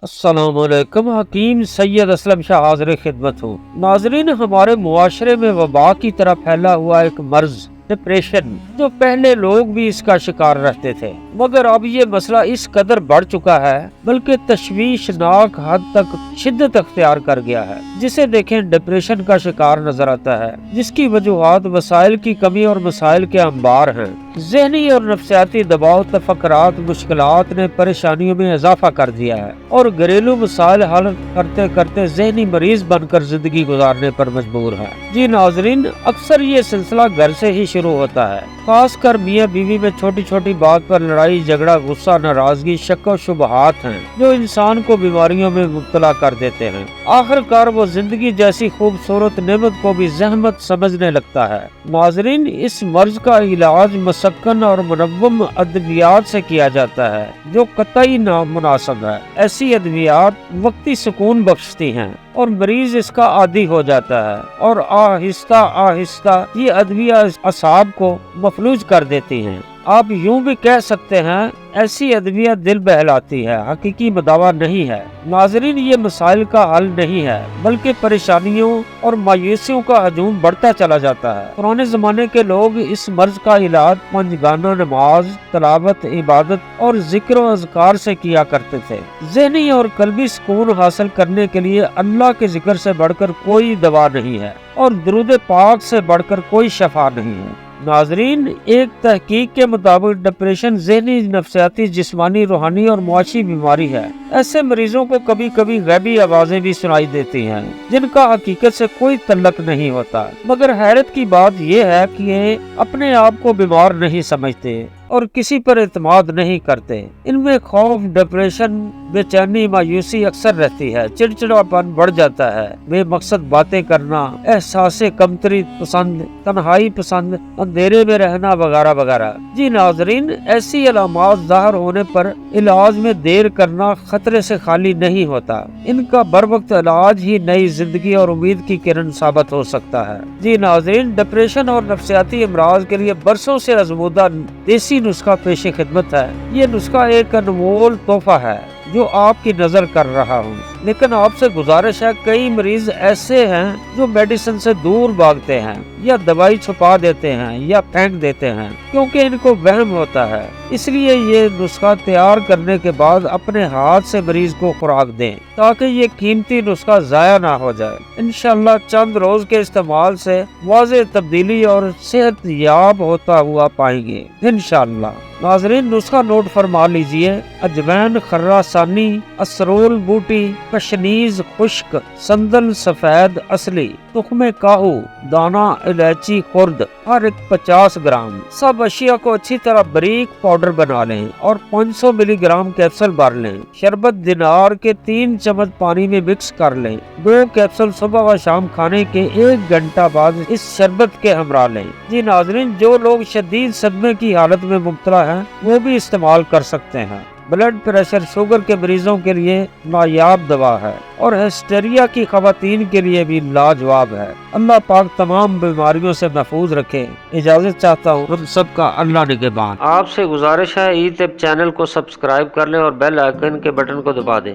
अस्सलाम वालेकुम। हकीम सैयद असलम शाह हाज़िर खिदमत हूँ। नाजरीन, हमारे मुआशरे में वबा की तरह फैला हुआ एक मर्ज डिप्रेशन, जो पहले लोग भी इसका शिकार रहते थे, मगर अब ये मसला इस कदर बढ़ चुका है बल्कि तशवीशनाक हद तक शिद्दत अख्तियार कर गया है। जिसे देखें डिप्रेशन का शिकार नजर आता है, जिसकी वजूहात वसाइल की कमी और मसाइल के अंबार हैं। ज़हनी और नफ्सियाती दबाव, तफक्कुरात, मुश्किलात ने परेशानियों में इजाफा कर दिया है और घरेलू मसाइल हल करते करते ज़हनी मरीज बनकर जिंदगी गुजारने पर मजबूर है। जी नाजरीन, अक्सर ये सिलसिला घर से ही शुरू होता है, खास कर मियाँ बीवी में छोटी छोटी बात पर लड़ाई झगड़ा, गुस्सा, नाराजगी, शक और शुबहात हैं जो इंसान को बीमारियों में मुब्तला कर देते हैं। आखिरकार वो जिंदगी जैसी खूबसूरत नेमत को भी जहमत समझने लगता है। नाजरीन, इस मर्ज का इलाज मसक्कन और मुनव्वम अद्वियात से किया जाता है, जो कतई नामुनासिब है। ऐसी अद्वियात वक्ती सुकून बख्शती हैं और मरीज इसका आदी हो जाता है और आहिस्ता आहिस्ता ये अद्विया असाब को मफलूज कर देती हैं। आप यूं भी कह सकते हैं, ऐसी अद्विया दिल बहलाती है, हकीकी मदावा नहीं है। नाजरीन, ये मसाइल का हल नहीं है बल्कि परेशानियों और मायूसियों का हजूम बढ़ता चला जाता है। पुराने जमाने के लोग इस मर्ज का इलाज पंजगाना नमाज, तलावत, इबादत और जिक्र और अज़कार से किया करते थे। ज़हनी और कल्बी सुकून हासिल करने के लिए अल्लाह के जिक्र से बढ़कर कोई दवा नहीं है और दुरूद पाक से बढ़कर कोई शफा नहीं है। नाजरीन, एक तहकीक के मुताबिक डिप्रेशन ज़हनी, नफ्सियाती, जिस्मानी, रूहानी और मुआशी बीमारी है। ऐसे मरीजों को कभी कभी गैबी आवाजें भी सुनाई देती हैं जिनका हकीकत से कोई तल्लक नहीं होता, मगर हैरत की बात यह है कि ये अपने आप को बीमार नहीं समझते और किसी पर एतमाद नहीं करते। इनमें खौफ, डिप्रेशन, बेचैनी, मायूसी अक्सर रहती है। चिड़चिड़ापन बढ़ जाता है, बेमकसद बातें करना, एहसासे कमतरी पसंद, तन्हाई पसंद, अंधेरे में रहना वगैरह वगैरह। जी नाजरीन, ऐसी अलामात ज़ाहिर होने पर इलाज में देर करना खतरे से खाली नहीं होता। इनका बर वक्त इलाज ही नई जिंदगी और उम्मीद की किरण साबित हो सकता है। जी नाजरीन, डिप्रेशन और नफ्सियाती अमराज के लिए बरसों से आजमूदा देसी नुस्खा पेश खिदमत है। ये नुस्खा एक अनमोल तोहफा है जो आपकी नजर कर रहा हूँ, लेकिन आपसे गुजारिश है, कई मरीज ऐसे हैं जो मेडिसिन से दूर भागते हैं या दवाई छुपा देते हैं या फेंक देते हैं क्योंकि इनको वहम होता है। इसलिए ये नुस्खा तैयार करने के बाद अपने हाथ से मरीज को खुराक दें ताकि ये कीमती नुस्खा जाया ना हो जाए। इंशाअल्लाह चंद रोज के इस्तेमाल से वाज़ेह तब्दीली और सेहत याब होता हुआ पाएंगे इंशाअल्लाह। नाजरीन, नुस्खा नोट फरमा लीजिए। अजवैन, खर्रा सानी, असरोल बूटी, कशनीज खुश्क, संदल सफेद असली, तुख्मे काहू, दाना इलायची खुर्द, हर एक 50 ग्राम। सब अशिया को अच्छी तरह बारीक पाउडर बना लें और 500 मिलीग्राम कैप्सूल भर लें। शरबत दिनार के 3 चम्मच पानी में मिक्स कर लें। 2 कैप्सूल सुबह व शाम खाने के 1 घंटा बाद इस शरबत के हमरा लें। जी नाजरीन, जो लोग शदीद सदमे की हालत में मुब्तला हैं वो भी इस्तेमाल कर सकते हैं। ब्लड प्रेशर, शुगर के मरीजों के लिए नायाब दवा है और हिस्टेरिया की खवातीन के लिए भी लाजवाब है। अल्लाह पाक तमाम बीमारियों से महफूज रखे। इजाजत चाहता हूँ, हम सबका अल्लाह निगहबान। आपसे गुजारिश है, ईटिप चैनल को सब्सक्राइब कर लें और बेल आइकन के बटन को दबा दें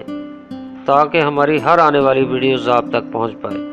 ताकि हमारी हर आने वाली वीडियोस आप तक पहुँच पाए।